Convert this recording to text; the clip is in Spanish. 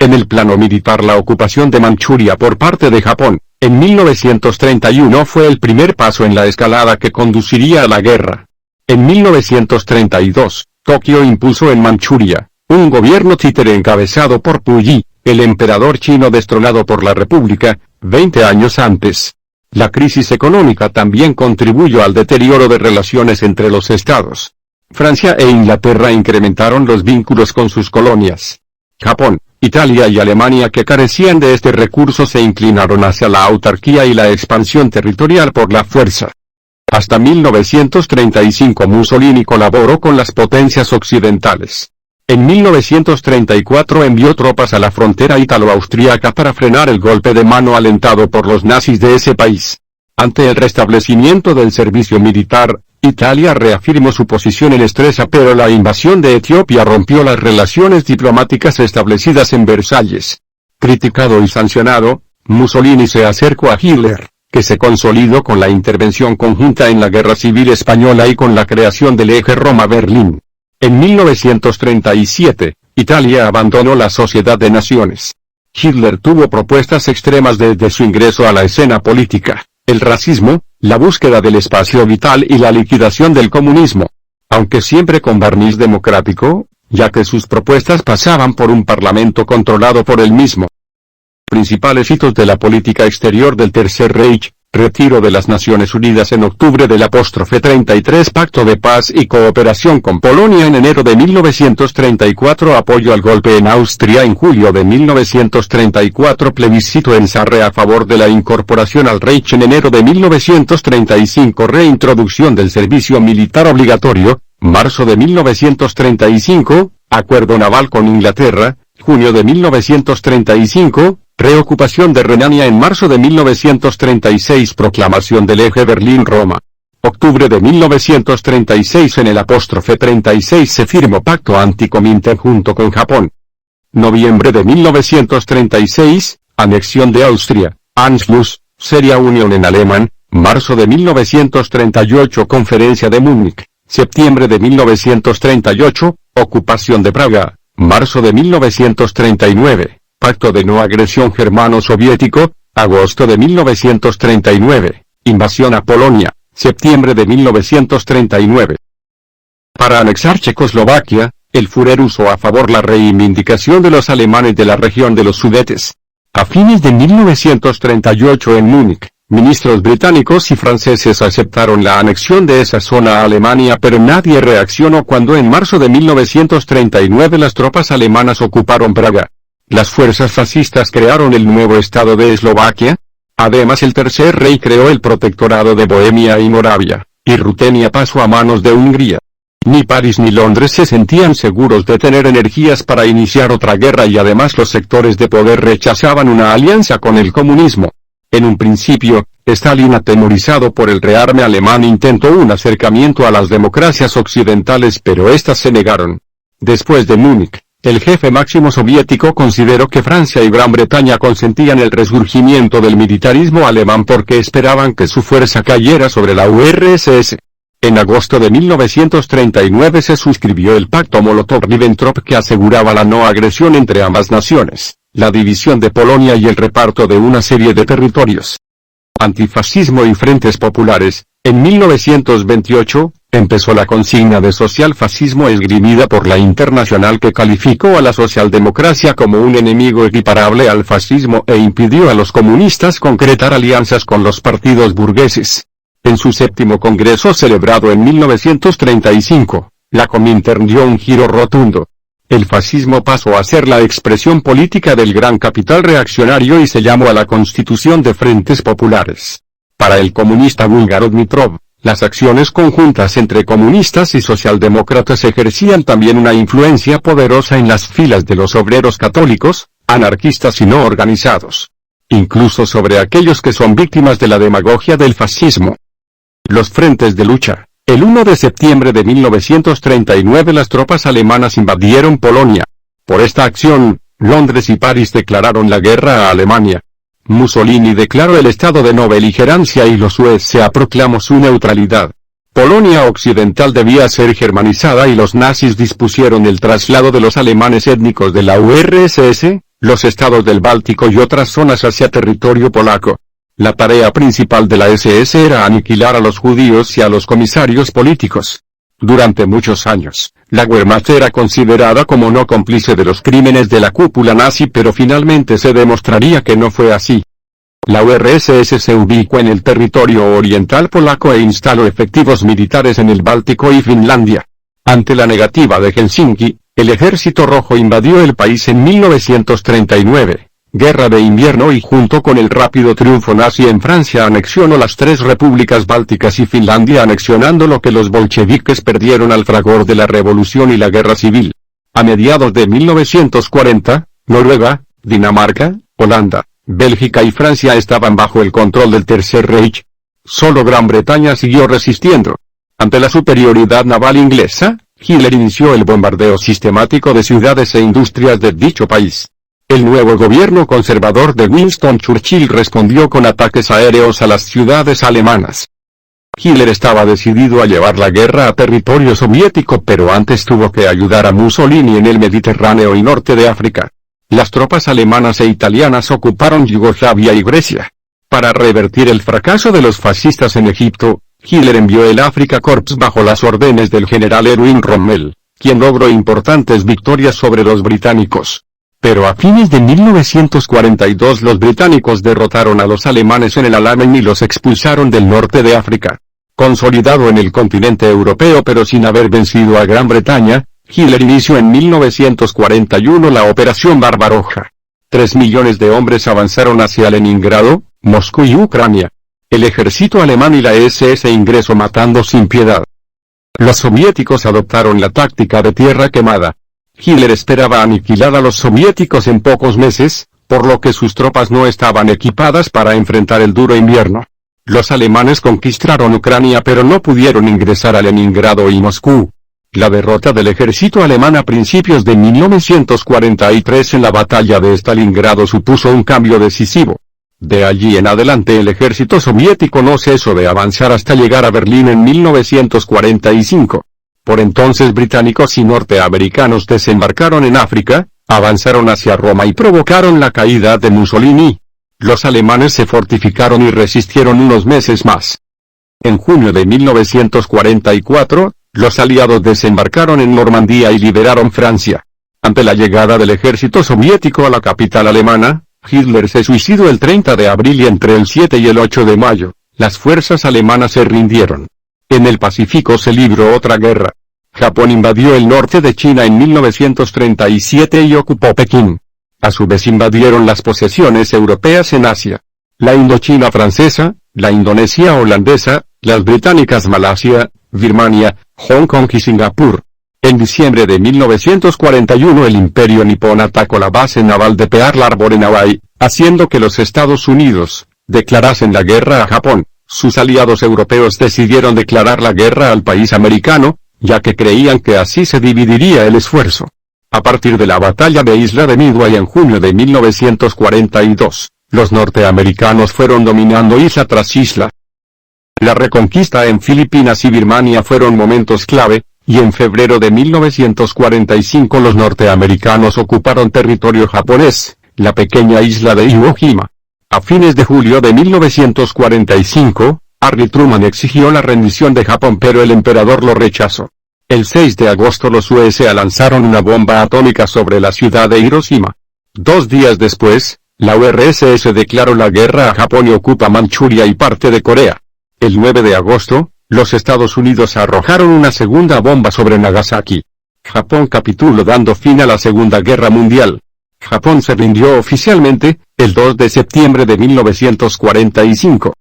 En el plano militar, la ocupación de Manchuria por parte de Japón, en 1931 fue el primer paso en la escalada que conduciría a la guerra. En 1932, Tokio impuso en Manchuria un gobierno títere encabezado por Puyi, el emperador chino destronado por la República, 20 años antes. La crisis económica también contribuyó al deterioro de relaciones entre los estados. Francia e Inglaterra incrementaron los vínculos con sus colonias. Japón, Italia y Alemania, que carecían de este recurso, se inclinaron hacia la autarquía y la expansión territorial por la fuerza. Hasta 1935 Mussolini colaboró con las potencias occidentales. En 1934 envió tropas a la frontera ítalo-austríaca para frenar el golpe de mano alentado por los nazis de ese país. Ante el restablecimiento del servicio militar, Italia reafirmó su posición en Stresa, pero la invasión de Etiopía rompió las relaciones diplomáticas establecidas en Versalles. Criticado y sancionado, Mussolini se acercó a Hitler, que se consolidó con la intervención conjunta en la Guerra Civil Española y con la creación del eje Roma-Berlín. En 1937, Italia abandonó la Sociedad de Naciones. Hitler tuvo propuestas extremas desde su ingreso a la escena política: el racismo, la búsqueda del espacio vital y la liquidación del comunismo. Aunque siempre con barniz democrático, ya que sus propuestas pasaban por un parlamento controlado por él mismo. Principales hitos de la política exterior del Tercer Reich: retiro de las Naciones Unidas en octubre del '33, pacto de paz y cooperación con Polonia en enero de 1934, apoyo al golpe en Austria en julio de 1934, plebiscito en Sarre a favor de la incorporación al Reich en enero de 1935, reintroducción del servicio militar obligatorio, marzo de 1935, acuerdo naval con Inglaterra, junio de 1935, reocupación de Renania en marzo de 1936, proclamación del eje Berlín-Roma. Octubre de 1936, en el '36 se firmó pacto anti-Comintern junto con Japón. Noviembre de 1936, anexión de Austria, Anschluss, Seria Unión en alemán, marzo de 1938, conferencia de Múnich, septiembre de 1938, ocupación de Praga, marzo de 1939. Pacto de no agresión germano-soviético, agosto de 1939, invasión a Polonia, septiembre de 1939. Para anexar Checoslovaquia, el Führer usó a favor la reivindicación de los alemanes de la región de los Sudetes. A fines de 1938 en Múnich, ministros británicos y franceses aceptaron la anexión de esa zona a Alemania, pero nadie reaccionó cuando en marzo de 1939 las tropas alemanas ocuparon Praga. Las fuerzas fascistas crearon el nuevo Estado de Eslovaquia. Además, el Tercer Reich creó el Protectorado de Bohemia y Moravia, y Rutenia pasó a manos de Hungría. Ni París ni Londres se sentían seguros de tener energías para iniciar otra guerra, y además los sectores de poder rechazaban una alianza con el comunismo. En un principio, Stalin, atemorizado por el rearme alemán, intentó un acercamiento a las democracias occidentales, pero éstas se negaron. Después de Múnich, el jefe máximo soviético consideró que Francia y Gran Bretaña consentían el resurgimiento del militarismo alemán porque esperaban que su fuerza cayera sobre la URSS. En agosto de 1939 se suscribió el pacto Molotov-Ribbentrop, que aseguraba la no agresión entre ambas naciones, la división de Polonia y el reparto de una serie de territorios. Antifascismo y frentes populares. En 1928, empezó la consigna de socialfascismo esgrimida por la Internacional, que calificó a la socialdemocracia como un enemigo equiparable al fascismo e impidió a los comunistas concretar alianzas con los partidos burgueses. En su séptimo congreso, celebrado en 1935, la Comintern dio un giro rotundo. El fascismo pasó a ser la expresión política del gran capital reaccionario y se llamó a la constitución de frentes populares. Para el comunista búlgaro Dmitrov, las acciones conjuntas entre comunistas y socialdemócratas ejercían también una influencia poderosa en las filas de los obreros católicos, anarquistas y no organizados. Incluso sobre aquellos que son víctimas de la demagogia del fascismo. Los frentes de lucha. El 1 de septiembre de 1939 las tropas alemanas invadieron Polonia. Por esta acción, Londres y París declararon la guerra a Alemania. Mussolini declaró el estado de no beligerancia y los USA proclamó su neutralidad. Polonia Occidental debía ser germanizada y los nazis dispusieron el traslado de los alemanes étnicos de la URSS, los estados del Báltico y otras zonas hacia territorio polaco. La tarea principal de la SS era aniquilar a los judíos y a los comisarios políticos. Durante muchos años, la Wehrmacht era considerada como no cómplice de los crímenes de la cúpula nazi, pero finalmente se demostraría que no fue así. La URSS se ubicó en el territorio oriental polaco e instaló efectivos militares en el Báltico y Finlandia. Ante la negativa de Helsinki, el Ejército Rojo invadió el país en 1939, Guerra de Invierno, y junto con el rápido triunfo nazi en Francia anexionó las tres repúblicas bálticas y Finlandia, anexionando lo que los bolcheviques perdieron al fragor de la Revolución y la Guerra Civil. A mediados de 1940, Noruega, Dinamarca, Holanda, Bélgica y Francia estaban bajo el control del Tercer Reich. Solo Gran Bretaña siguió resistiendo. Ante la superioridad naval inglesa, Hitler inició el bombardeo sistemático de ciudades e industrias de dicho país. El nuevo gobierno conservador de Winston Churchill respondió con ataques aéreos a las ciudades alemanas. Hitler estaba decidido a llevar la guerra a territorio soviético, pero antes tuvo que ayudar a Mussolini en el Mediterráneo y norte de África. Las tropas alemanas e italianas ocuparon Yugoslavia y Grecia. Para revertir el fracaso de los fascistas en Egipto, Hitler envió el Afrika Korps bajo las órdenes del general Erwin Rommel, quien logró importantes victorias sobre los británicos. Pero a fines de 1942 los británicos derrotaron a los alemanes en el Alamein y los expulsaron del norte de África. Consolidado en el continente europeo pero sin haber vencido a Gran Bretaña, Hitler inició en 1941 la Operación Barbaroja. 3 millones de hombres avanzaron hacia Leningrado, Moscú y Ucrania. El ejército alemán y la SS ingresó matando sin piedad. Los soviéticos adoptaron la táctica de tierra quemada. Hitler esperaba aniquilar a los soviéticos en pocos meses, por lo que sus tropas no estaban equipadas para enfrentar el duro invierno. Los alemanes conquistaron Ucrania pero no pudieron ingresar a Leningrado y Moscú. La derrota del ejército alemán a principios de 1943 en la batalla de Stalingrado supuso un cambio decisivo. De allí en adelante el ejército soviético no cesó de avanzar hasta llegar a Berlín en 1945. Por entonces británicos y norteamericanos desembarcaron en África, avanzaron hacia Roma y provocaron la caída de Mussolini. Los alemanes se fortificaron y resistieron unos meses más. En junio de 1944, los aliados desembarcaron en Normandía y liberaron Francia. Ante la llegada del ejército soviético a la capital alemana, Hitler se suicidó el 30 de abril y entre el 7 y el 8 de mayo, las fuerzas alemanas se rindieron. En el Pacífico se libró otra guerra. Japón invadió el norte de China en 1937 y ocupó Pekín. A su vez invadieron las posesiones europeas en Asia. La Indochina francesa, la Indonesia holandesa, las británicas Malasia, Birmania, Hong Kong y Singapur. En diciembre de 1941 el Imperio nipón atacó la base naval de Pearl Harbor en Hawái, haciendo que los Estados Unidos declarasen la guerra a Japón. Sus aliados europeos decidieron declarar la guerra al país americano, ya que creían que así se dividiría el esfuerzo. A partir de la batalla de Isla de Midway en junio de 1942, los norteamericanos fueron dominando isla tras isla. La reconquista en Filipinas y Birmania fueron momentos clave, y en febrero de 1945 los norteamericanos ocuparon territorio japonés, la pequeña isla de Iwo Jima. A fines de julio de 1945, Harry Truman exigió la rendición de Japón pero el emperador lo rechazó. El 6 de agosto los USA lanzaron una bomba atómica sobre la ciudad de Hiroshima. 2 días después, la URSS declaró la guerra a Japón y ocupa Manchuria y parte de Corea. El 9 de agosto, los Estados Unidos arrojaron una segunda bomba sobre Nagasaki. Japón capituló dando fin a la Segunda Guerra Mundial. Japón se rindió oficialmente, el 2 de septiembre de 1945.